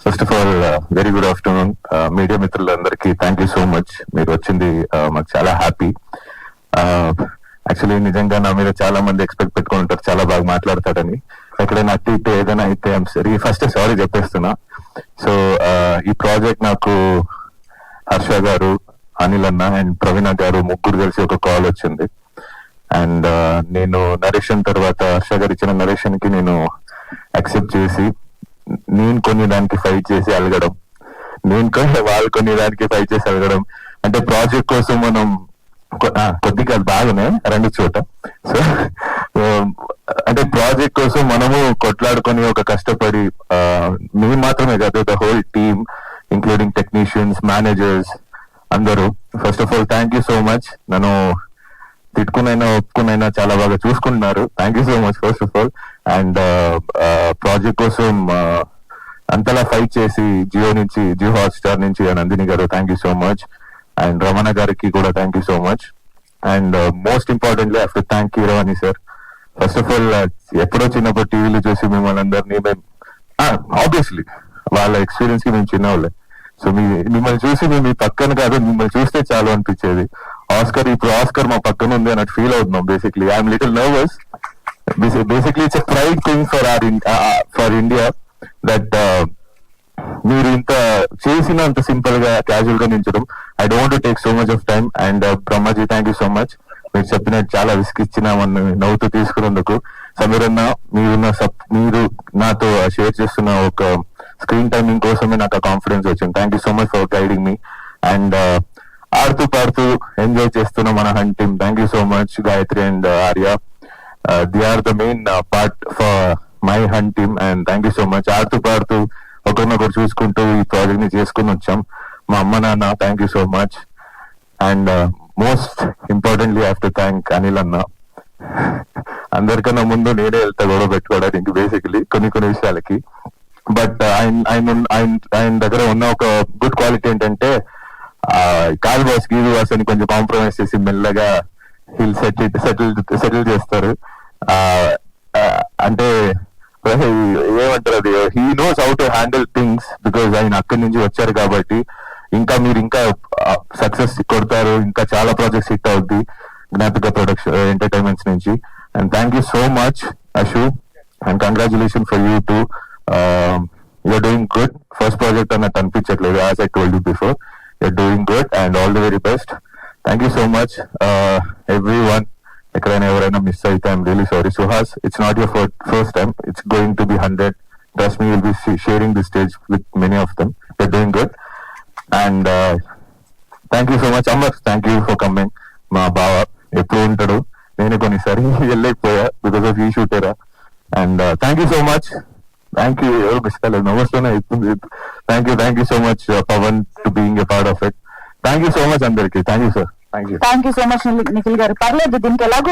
First of all very good afternoon media మిత్రులందరికీ thank you so much. మీరు వచ్చింది మాకు చాలా హ్యాపీ. యాక్చువల్లీ నిజంగా నా మీద చాలా మంది ఎక్స్పెక్ట్ పెట్టుకుని ఉంటారు, చాలా బాగా మాట్లాడతాడని. ఎక్కడైనా అట్టి ఇట్టు ఏదైనా అయితే ఫస్ట్ సారీ చెప్పేస్తున్నా. సో ఈ ప్రాజెక్ట్ నాకు హర్ష గారు, అనిల్ అన్న అండ్ ప్రవీణ గారు ముగ్గురు కలిసి ఒక కాల్ వచ్చింది. అండ్ నేను నరేషన్ తర్వాత హర్ష గారు ఇచ్చిన నరేషన్ కి నేను యాక్సెప్ట్ చేసి, నేను కొన్ని దానికి ఫైట్ చేసి అలగడం, వాళ్ళు కొన్ని దానికి ఫైట్ చేసి అలగడం. అంటే ప్రాజెక్ట్ కోసం మనం కొద్దిగా బాగానే రెండు చోట. సో అంటే ప్రాజెక్ట్ కోసం మనము కొట్లాడుకొని ఒక కష్టపడి, మేము మాత్రమే కాదు, the whole team including technicians, managers అందరూ. First of all thank you so much. నన్ను తిట్టుకునైనా ఒప్పుకునైనా చాలా బాగా చూసుకుంటున్నారు. Thank you so much first of all. And project కోసం అంతలా ఫైట్ చేసి జియో హాట్స్టార్ నుంచి Nandini garu thank you so much. And Ramana గారికి కూడా thank you so much. And most importantly I have to thank Keeravani sir. First of all ఎప్పుడో చిన్నప్పుడు టీవీలో చూసి మిమ్మల్ని అందరినీ మేము ఆబ్వియస్లీ వాళ్ళ ఎక్స్పీరియన్స్ కి మేము చిన్నవాళ్ళే. సో మిమ్మల్ని చూసి మేము మీ పక్కన కాదు, మిమ్మల్ని చూస్తే చాలు అనిపించేది. ఇప్పుడు ఆస్కర్ మా పక్కన ఉంది అన్నట్టు ఫీల్ అవుతున్నాం. Basically I'm little nervous. Basically it's a pride thing for India that మీరు ఇంత చేసిన అంత సింపుల్ గా క్యాజువల్ గా నించడం. I don't take so much of time. And Brahmaji thank you so much. మీరు చెప్పినట్టు చాలా రిస్క్ ఇచ్చినామని నవ్వుతూ తీసుకున్నందుకు. సమీరన్న మీరు నాతో షేర్ చేస్తున్న ఒక స్క్రీన్ టైమింగ్ కోసమే నాకు ఆ కాన్ఫిడెన్స్ వచ్చింది. Thank you so much for guiding me. And ఆడుతూ పాడుతూ ఎంజాయ్ చేస్తున్న మన hunt team, thank you so much. Gayatri and Arya, they are the main part for my hunt team. And thank you so much. ఆడుతూ పాడుతూ ఒకరినొకరు చూసుకుంటూ ఈ ప్రాజెక్ట్ ని చేసుకుని వచ్చాం. మా అమ్మ నాన్న thank you so much. And most importantly I have to thank Anil అన్న. అందరికన్నా ముందు నేనే వెళ్తా గొడవ పెట్టుకోవడానికి బేసికలీ కొన్ని విషయాలకి. బట్ ఆయన దగ్గర ఉన్న ఒక గుడ్ క్వాలిటీ ఏంటంటే కాల్ బాస్ గీవి బాస్ అని కొంచెం కాంప్రమైజ్ చేసి మెల్లగా హిల్ సెటిల్ చేస్తారు. అంటే ఏమంటారు అది, he knows how to handle things because ఆయన అక్కడి నుంచి వచ్చారు కాబట్టి. మీరు ఇంకా సక్సెస్ కొడతారు, ఇంకా చాలా ప్రాజెక్ట్స్ హిట్ అవుద్ది జ్ఞాపిక ప్రొడక్షన్ ఎంటర్టైన్మెంట్స్ నుంచి. And thank you so much Ashu, and congratulation for you too. You're doing good. First project అన్నట్టు అనిపించట్లేదు, as I told you before. You're doing good and all the very best. Thank you so much everyone. ఎక్కడైనా ఎవరైనా miss అయితే I'm really sorry. Suhas, it's not your first time, it's going to be 100. Trust me, will be sharing the stage with many of them. You're doing good. And thank you so much Amar, thank you for coming. మా బావ ఎప్పుడు ఉంటాడు, నేను కొన్నిసారి వెళ్ళలేకపోయా because of ఈ షూటరా. And thank you so much. Thank you. ఎవరు miss కాలేదు, నమస్తేనే అవుతుంది. Thank you so much Pavan to being a part of it. Thank you so much అందరికి. Thank you sir. Thank you so much Nikhil garu. పర్లేదు, దీనికి ఎలాగో